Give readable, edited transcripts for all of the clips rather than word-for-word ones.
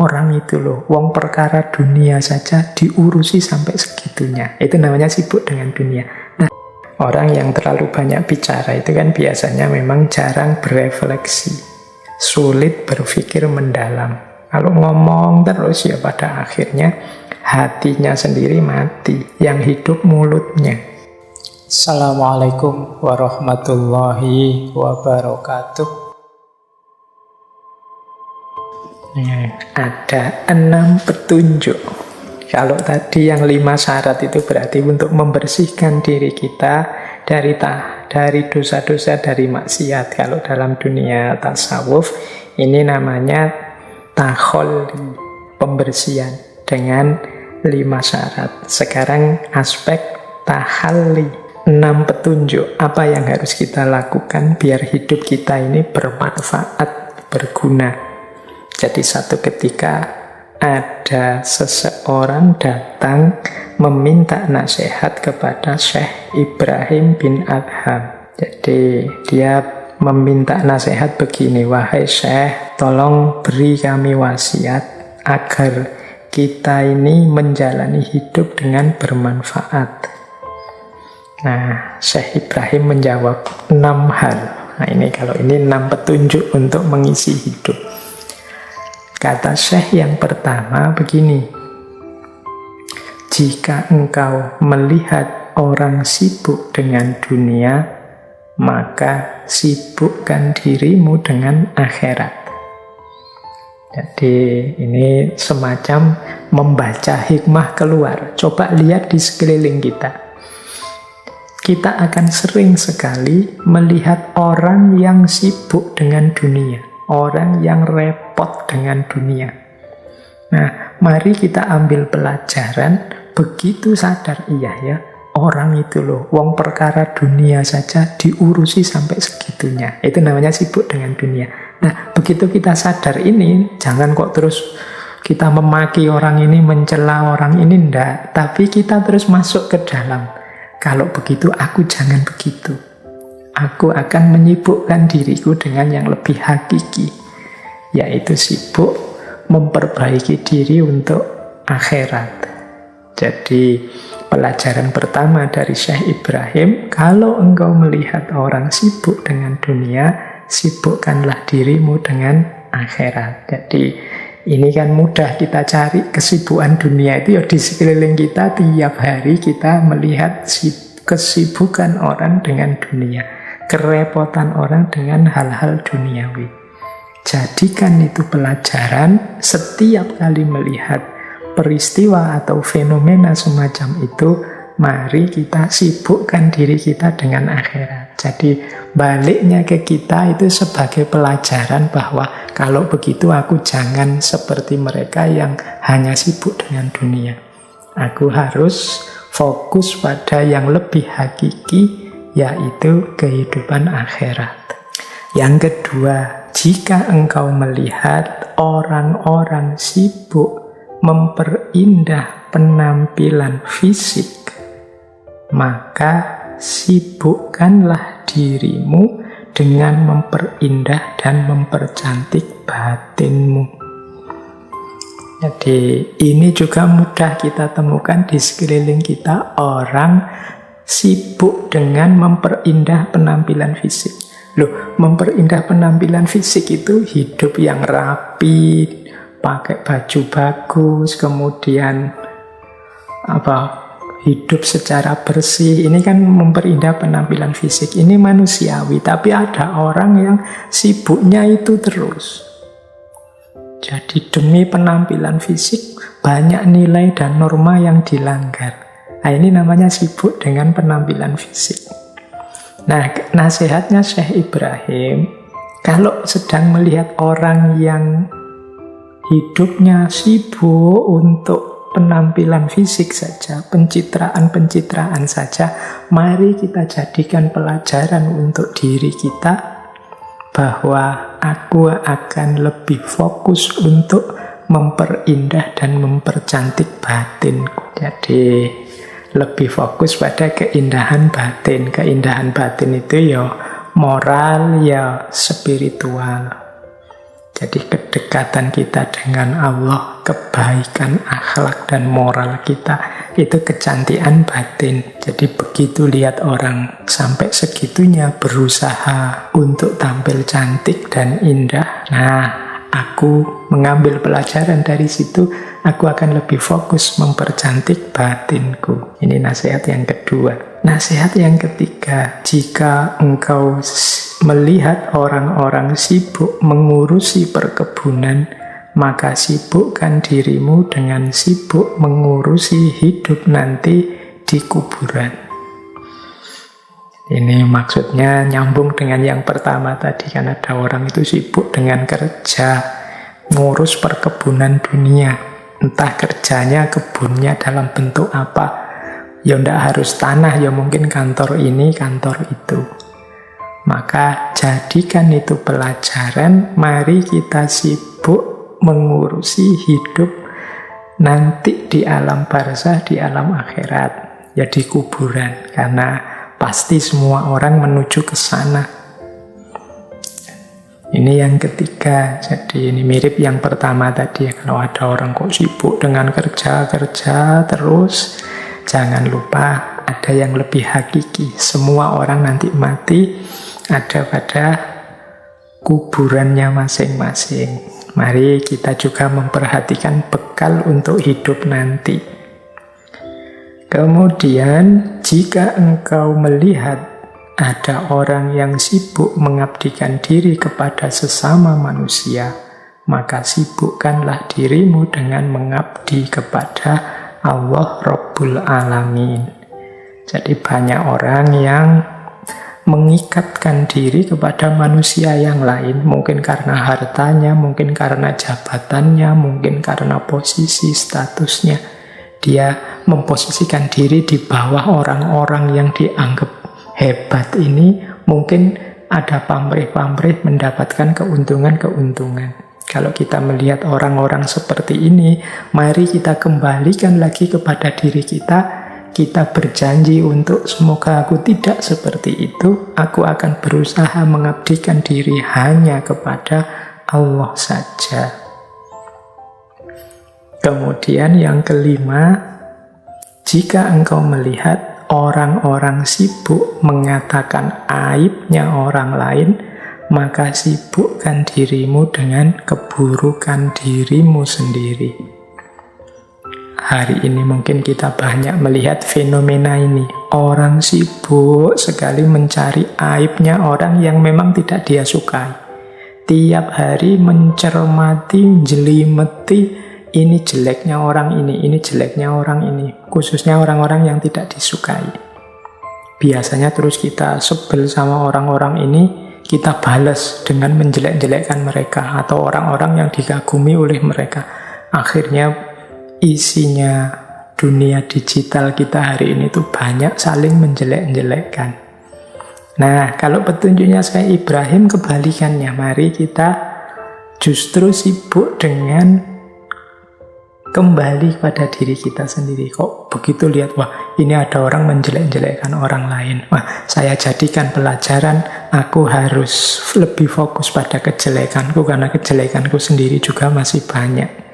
Orang itu loh, wong perkara dunia saja diurusi sampai segitunya. Itu namanya sibuk dengan dunia. Nah, orang yang terlalu banyak bicara itu kan biasanya memang jarang berefleksi. Sulit berpikir mendalam. Kalau ngomong terus ya pada akhirnya hatinya sendiri mati. Yang hidup mulutnya. Assalamualaikum warahmatullahi wabarakatuh. Ada 6 petunjuk. Kalau tadi yang 5 syarat itu berarti untuk membersihkan diri kita dari dosa-dosa, dari maksiat. Kalau dalam dunia tasawuf ini namanya takholli, pembersihan dengan 5 syarat. Sekarang aspek tahalli, 6 petunjuk apa yang harus kita lakukan biar hidup kita ini bermanfaat, berguna. Jadi satu ketika ada seseorang datang meminta nasihat kepada Syekh Ibrahim bin Adham. Jadi dia meminta nasihat begini, wahai Syekh, tolong beri kami wasiat agar kita ini menjalani hidup dengan bermanfaat. Nah, Syekh Ibrahim menjawab 6 hal. Nah ini 6 petunjuk untuk mengisi hidup. Kata Syekh yang pertama begini, jika engkau melihat orang sibuk dengan dunia, maka sibukkan dirimu dengan akhirat. Jadi ini semacam membaca hikmah keluar. Coba lihat di sekeliling kita. Kita akan sering sekali melihat orang yang sibuk dengan dunia. Orang yang repot dengan dunia. Nah, mari kita ambil pelajaran, begitu sadar, iya ya, orang itu loh, wong perkara dunia saja diurusi sampai segitunya. Itu namanya sibuk dengan dunia. Nah, begitu kita sadar ini, jangan kok terus kita memaki orang ini, mencela orang ini, enggak. Tapi kita terus masuk ke dalam. Kalau begitu, aku jangan begitu. Aku akan menyibukkan diriku dengan yang lebih hakiki, yaitu sibuk memperbaiki diri untuk akhirat. Jadi pelajaran pertama dari Syekh Ibrahim, kalau engkau melihat orang sibuk dengan dunia, sibukkanlah dirimu dengan akhirat. Jadi ini kan mudah kita cari kesibukan dunia itu ya di sekeliling kita. Tiap hari kita melihat kesibukan orang dengan dunia, kerepotan orang dengan hal-hal duniawi. Jadikan itu pelajaran. Setiap kali melihat peristiwa atau fenomena semacam itu, mari kita sibukkan diri kita dengan akhirat. Jadi baliknya ke kita itu sebagai pelajaran bahwa kalau begitu aku jangan seperti mereka yang hanya sibuk dengan dunia. Aku harus fokus pada yang lebih hakiki, yaitu kehidupan akhirat. Yang kedua, jika engkau melihat orang-orang sibuk memperindah penampilan fisik, maka sibukkanlah dirimu dengan memperindah dan mempercantik batinmu. Jadi ini juga mudah kita temukan di sekeliling kita, orang sibuk dengan memperindah penampilan fisik. Loh, memperindah penampilan fisik itu hidup yang rapi, pakai baju bagus, kemudian hidup secara bersih. Ini kan memperindah penampilan fisik. Ini manusiawi, tapi ada orang yang sibuknya itu terus. Jadi demi penampilan fisik banyak nilai dan norma yang dilanggar. Nah, ini namanya sibuk dengan penampilan fisik. Nah, nasihatnya Syekh Ibrahim, kalau sedang melihat orang yang hidupnya sibuk untuk penampilan fisik saja, pencitraan-pencitraan saja, mari kita jadikan pelajaran untuk diri kita bahwa aku akan lebih fokus untuk memperindah dan mempercantik batinku. Jadi lebih fokus pada keindahan batin. Keindahan batin itu ya moral, ya spiritual. Jadi kedekatan kita dengan Allah, kebaikan akhlak dan moral kita, itu kecantikan batin. Jadi begitu lihat orang sampai segitunya berusaha untuk tampil cantik dan indah, nah aku mengambil pelajaran dari situ, aku akan lebih fokus mempercantik batinku. Ini nasihat yang kedua. Nasihat yang ketiga, jika engkau melihat orang-orang sibuk mengurusi perkebunan, maka sibukkan dirimu dengan sibuk mengurusi hidup nanti di kuburan. Ini maksudnya nyambung dengan yang pertama tadi, kan ada orang itu sibuk dengan kerja, ngurus perkebunan dunia. Entah kerjanya, kebunnya dalam bentuk apa. Ya ndak harus tanah, ya mungkin kantor ini, kantor itu. Maka jadikan itu pelajaran, mari kita sibuk mengurusi hidup nanti di alam barzah, di alam akhirat, ya di kuburan, karena pasti semua orang menuju ke sana. Ini yang ketiga. Jadi ini mirip yang pertama tadi ya. Kalau ada orang kok sibuk dengan kerja terus, jangan lupa ada yang lebih hakiki. Semua orang nanti mati ada pada kuburannya masing-masing. Mari kita juga memperhatikan bekal untuk hidup nanti. Kemudian, jika engkau melihat ada orang yang sibuk mengabdikan diri kepada sesama manusia, maka sibukkanlah dirimu dengan mengabdi kepada Allah Rabbul Alamin. Jadi banyak orang yang mengikatkan diri kepada manusia yang lain, mungkin karena hartanya, mungkin karena jabatannya, mungkin karena posisi statusnya. Dia memposisikan diri di bawah orang-orang yang dianggap hebat ini, mungkin ada pamrih-pamrih mendapatkan keuntungan-keuntungan. Kalau kita melihat orang-orang seperti ini, mari kita kembalikan lagi kepada diri kita. Kita berjanji untuk semoga aku tidak seperti itu. Aku akan berusaha mengabdikan diri hanya kepada Allah saja. Kemudian yang kelima, jika engkau melihat orang-orang sibuk mengatakan aibnya orang lain, maka sibukkan dirimu dengan keburukan dirimu sendiri. Hari ini mungkin kita banyak melihat fenomena ini. Orang sibuk sekali mencari aibnya orang yang memang tidak dia sukai. Tiap hari mencermati, jelimeti, ini jeleknya orang ini jeleknya orang ini. Khususnya orang-orang yang tidak disukai. Biasanya terus kita sebel sama orang-orang ini, kita balas dengan menjelek-jelekkan mereka atau orang-orang yang dikagumi oleh mereka. Akhirnya isinya dunia digital kita hari ini tuh banyak saling menjelek-jelekkan. Nah, kalau petunjuknya saya Ibrahim kebalikannya. Mari kita justru sibuk dengan kembali pada diri kita sendiri. Kok begitu lihat, wah ini ada orang menjelek-jelekkan orang lain. Wah, saya jadikan pelajaran, aku harus lebih fokus pada kejelekanku, karena kejelekanku sendiri juga masih banyak.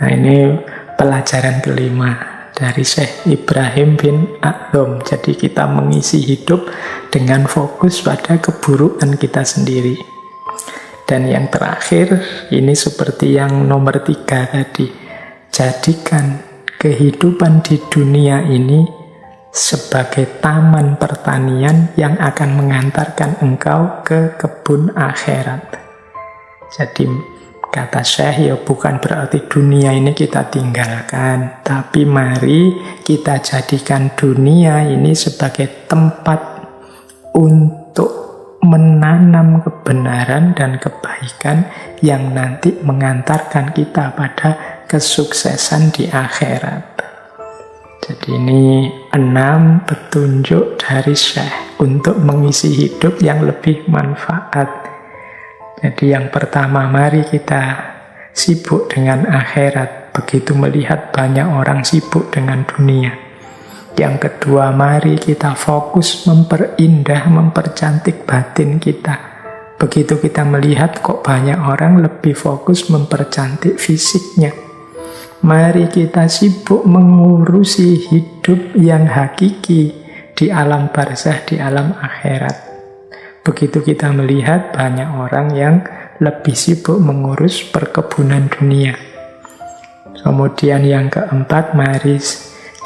Nah, ini pelajaran kelima dari Syekh Ibrahim bin Adham. Jadi kita mengisi hidup dengan fokus pada keburukan kita sendiri. Dan yang terakhir, ini seperti yang nomor 3 tadi. Jadikan kehidupan di dunia ini sebagai taman pertanian yang akan mengantarkan engkau ke kebun akhirat. Jadi kata Syekh, ya bukan berarti dunia ini kita tinggalkan, tapi mari kita jadikan dunia ini sebagai tempat untuk menanam kebenaran dan kebaikan yang nanti mengantarkan kita pada kesuksesan di akhirat. Jadi ini 6 petunjuk dari Syekh untuk mengisi hidup yang lebih manfaat. Jadi yang pertama, mari kita sibuk dengan akhirat. Begitu melihat banyak orang sibuk dengan dunia. Yang kedua, mari kita fokus memperindah, mempercantik batin kita. Begitu kita melihat kok banyak orang lebih fokus mempercantik fisiknya. Mari kita sibuk mengurusi hidup yang hakiki di alam barzah, di alam akhirat. Begitu kita melihat banyak orang yang lebih sibuk mengurus perkebunan dunia. Kemudian yang keempat, mari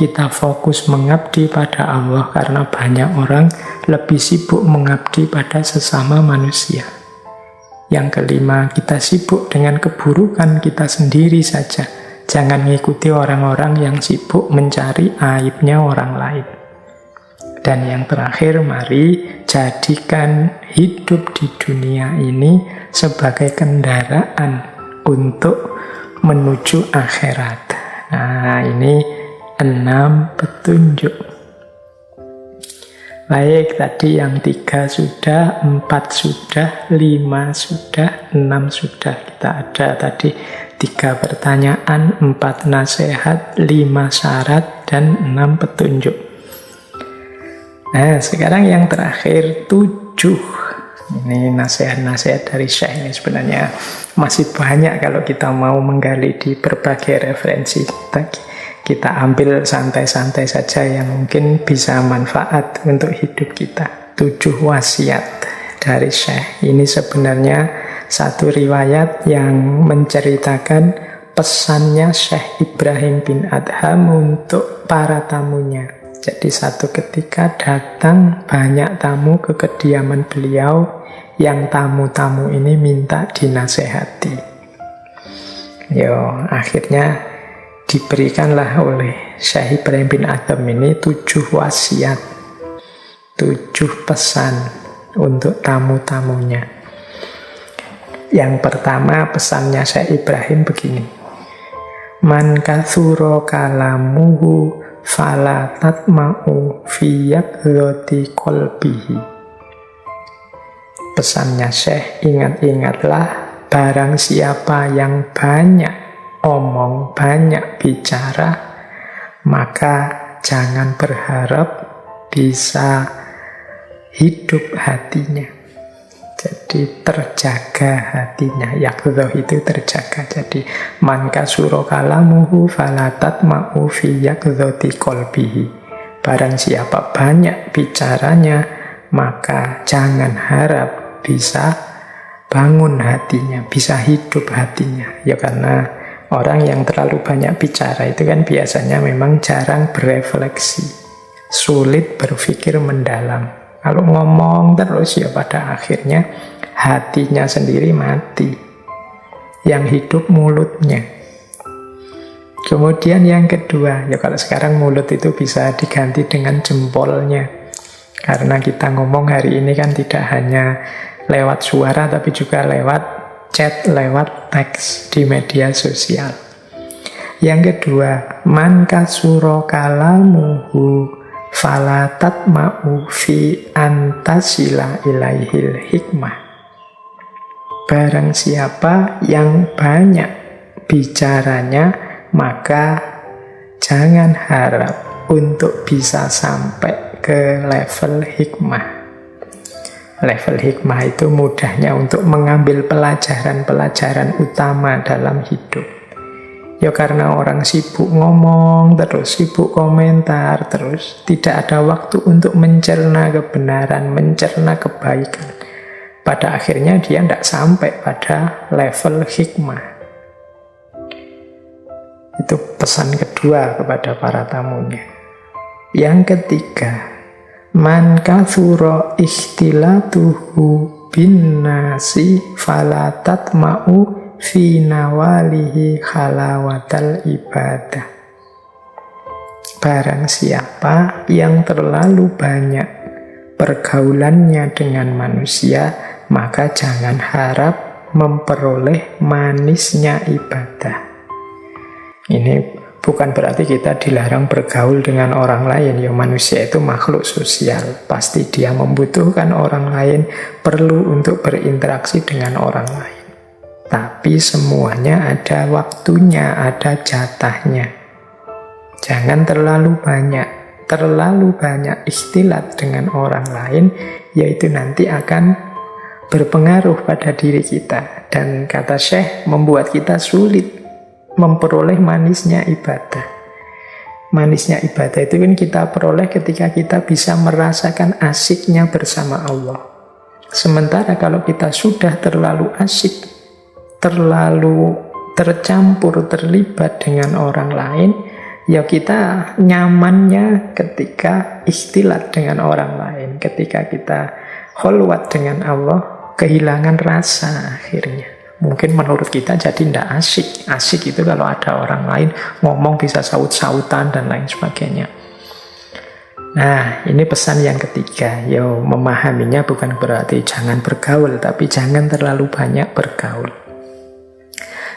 kita fokus mengabdi pada Allah, karena banyak orang lebih sibuk mengabdi pada sesama manusia. Yang kelima, kita sibuk dengan keburukan kita sendiri saja. Jangan mengikuti orang-orang yang sibuk mencari aibnya orang lain. Dan yang terakhir, mari jadikan hidup di dunia ini sebagai kendaraan untuk menuju akhirat. Nah, ini 6 petunjuk. Baik, tadi yang 3 sudah, 4 sudah, 5 sudah, 6 sudah. Kita ada tadi 3 pertanyaan, 4 nasihat, 5 syarat, dan 6 petunjuk. Nah, sekarang yang terakhir 7. Ini nasihat-nasihat dari Syekh. Ini sebenarnya masih banyak kalau kita mau menggali di berbagai referensi. Kita ambil santai-santai saja yang mungkin bisa manfaat untuk hidup kita. 7 wasiat dari Syekh. Ini sebenarnya satu riwayat yang menceritakan pesannya Syekh Ibrahim bin Adham untuk para tamunya. Jadi satu ketika datang banyak tamu ke kediaman beliau, yang tamu-tamu ini minta dinasehati. Akhirnya diberikanlah oleh Syekh Ibrahim bin Adham ini 7 wasiat, 7 pesan untuk tamu-tamunya. Yang pertama, pesannya Syekh Ibrahim begini: Man kathuro kalamuhu fala tatma'u fi yakhdhati qalbihi. Pesannya Syekh, ingat-ingatlah, barang siapa yang banyak omong, banyak bicara, maka jangan berharap bisa hidup hatinya. Jadi terjaga hatinya. Yakdhoh itu terjaga. Jadi man kasuro kalamuhu falatat ma'u fi yakdhoti kolbihi. Barang siapa banyak bicaranya, maka jangan harap bisa bangun hatinya, bisa hidup hatinya. Ya karena orang yang terlalu banyak bicara itu kan biasanya memang jarang berefleksi, sulit berpikir mendalam. Kalau ngomong terus ya pada akhirnya hatinya sendiri mati. Yang hidup mulutnya. Kemudian yang kedua, ya kalau sekarang mulut itu bisa diganti dengan jempolnya. Karena kita ngomong hari ini kan tidak hanya lewat suara tapi juga lewat chat, lewat teks di media sosial. Yang kedua, man kasuro kalamuhu falatat ma'u fi antasila ilaihil hikmah. Barang siapa yang banyak bicaranya, maka jangan harap untuk bisa sampai ke level hikmah. Level hikmah itu mudahnya untuk mengambil pelajaran-pelajaran utama dalam hidup. Ya karena orang sibuk ngomong terus, sibuk komentar terus, tidak ada waktu untuk mencerna kebenaran, mencerna kebaikan. Pada akhirnya dia tidak sampai pada level hikmah. Itu pesan kedua kepada para tamunya. Yang ketiga, man kathura ikhtilatuhu bin nasi falatat ma'u fi nawalihi khalawatal ibadah. Barang siapa yang terlalu banyak pergaulannya dengan manusia, maka jangan harap memperoleh manisnya ibadah. Ini bukan berarti kita dilarang bergaul dengan orang lain. Ya manusia itu makhluk sosial. Pasti dia membutuhkan orang lain, perlu untuk berinteraksi dengan orang lain. Tapi semuanya ada waktunya, ada jatahnya. Jangan terlalu banyak ikhtilat dengan orang lain, yaitu nanti akan berpengaruh pada diri kita. Dan kata Syekh, membuat kita sulit memperoleh manisnya ibadah. Manisnya ibadah itu kan kita peroleh ketika kita bisa merasakan asyiknya bersama Allah. Sementara kalau kita sudah terlalu asyik, terlalu tercampur, terlibat dengan orang lain, ya kita nyamannya ketika ikhtilat dengan orang lain. Ketika kita kholwat dengan Allah, kehilangan rasa akhirnya. Mungkin menurut kita jadi tidak asyik. Asyik itu kalau ada orang lain ngomong bisa saut-sautan dan lain sebagainya. Nah, ini pesan yang ketiga. Yo, memahaminya bukan berarti jangan bergaul, tapi jangan terlalu banyak bergaul.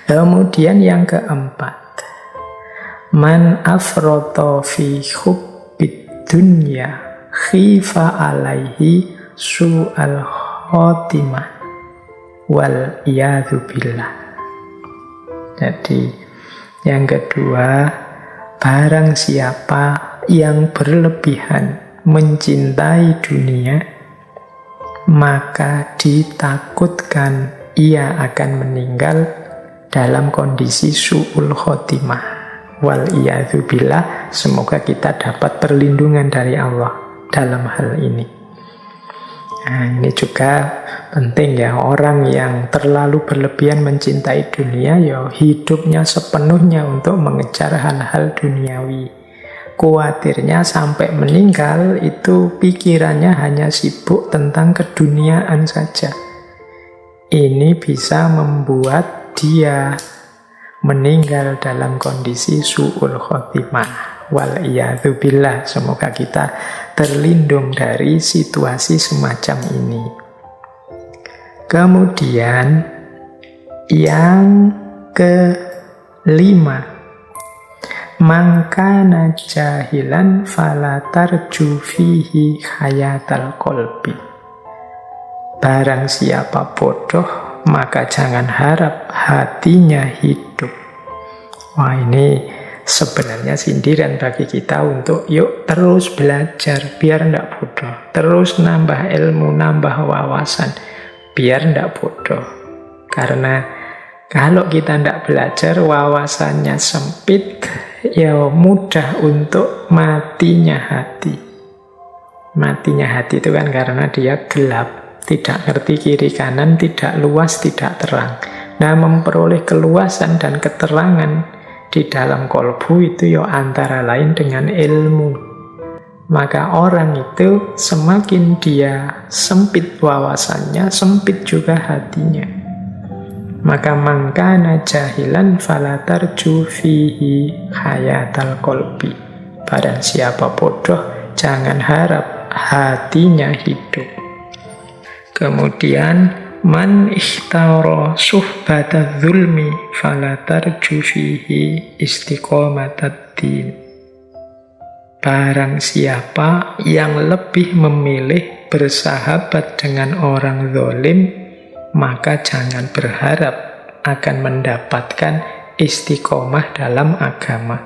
Kemudian yang keempat, man afroto fi hubbid dunya khifa alaihi su'al khotimah wal iyadzu billah. Jadi yang kedua, barang siapa yang berlebihan mencintai dunia, maka ditakutkan ia akan meninggal dalam kondisi su'ul khotimah. Wal iyadzu billah, semoga kita dapat perlindungan dari Allah dalam hal ini. Nah, ini juga penting ya, orang yang terlalu berlebihan mencintai dunia, ya hidupnya sepenuhnya untuk mengejar hal-hal duniawi. Kuatirnya sampai meninggal itu pikirannya hanya sibuk tentang keduniaan saja. Ini bisa membuat dia meninggal dalam kondisi su'ul khotimah. Wal iyadzu billah, semoga kita terlindung dari situasi semacam ini. Kemudian yang kelima, mangkana jahilan fala tarju fihi hayatal qalbi. Barang siapa bodoh, maka jangan harap hatinya hidup. Wah, ini sebenarnya sindiran bagi kita untuk yuk terus belajar biar tidak bodoh. Terus nambah ilmu, nambah wawasan biar tidak bodoh. Karena kalau kita tidak belajar, wawasannya sempit, ya mudah untuk matinya hati. Matinya hati itu kan karena dia gelap, tidak ngerti kiri kanan, tidak luas, tidak terang. Nah, memperoleh keluasan dan keterangan di dalam kolbu itu ya antara lain dengan ilmu. Maka orang itu semakin dia sempit wawasannya, sempit juga hatinya. Maka mangkana jahilan fala tarju fihi hayatal qalbi. Barang siapa bodoh, jangan harap hatinya hidup. Kemudian man ikhtara suhbata dzulmi fala tarju fihi istiqomatad din. Barang siapa yang lebih memilih bersahabat dengan orang zalim, maka jangan berharap akan mendapatkan istiqomah dalam agama.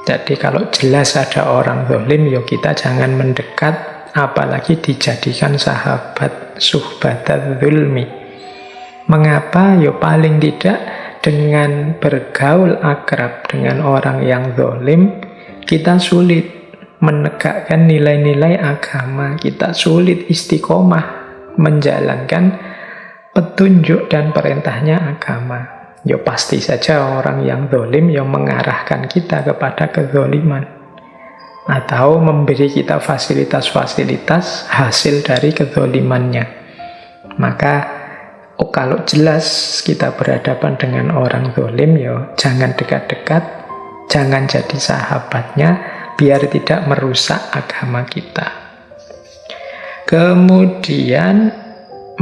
Jadi kalau jelas ada orang zalim, ya kita jangan mendekat, apalagi dijadikan sahabat suhbatat dzulmi. Mengapa? Ya paling tidak dengan bergaul akrab dengan orang yang zalim, kita sulit menegakkan nilai-nilai agama, kita sulit istiqomah menjalankan petunjuk dan perintahnya agama. Ya pasti saja orang yang zalim yang mengarahkan kita kepada kezaliman, atau memberi kita fasilitas-fasilitas hasil dari kezalimannya. Maka kalau jelas kita berhadapan dengan orang zalim, ya jangan dekat-dekat, jangan jadi sahabatnya, biar tidak merusak agama kita. Kemudian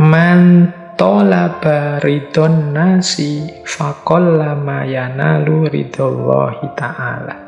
man tolaba ridon nasi faqalla ma yanalu ridallahi ta'ala.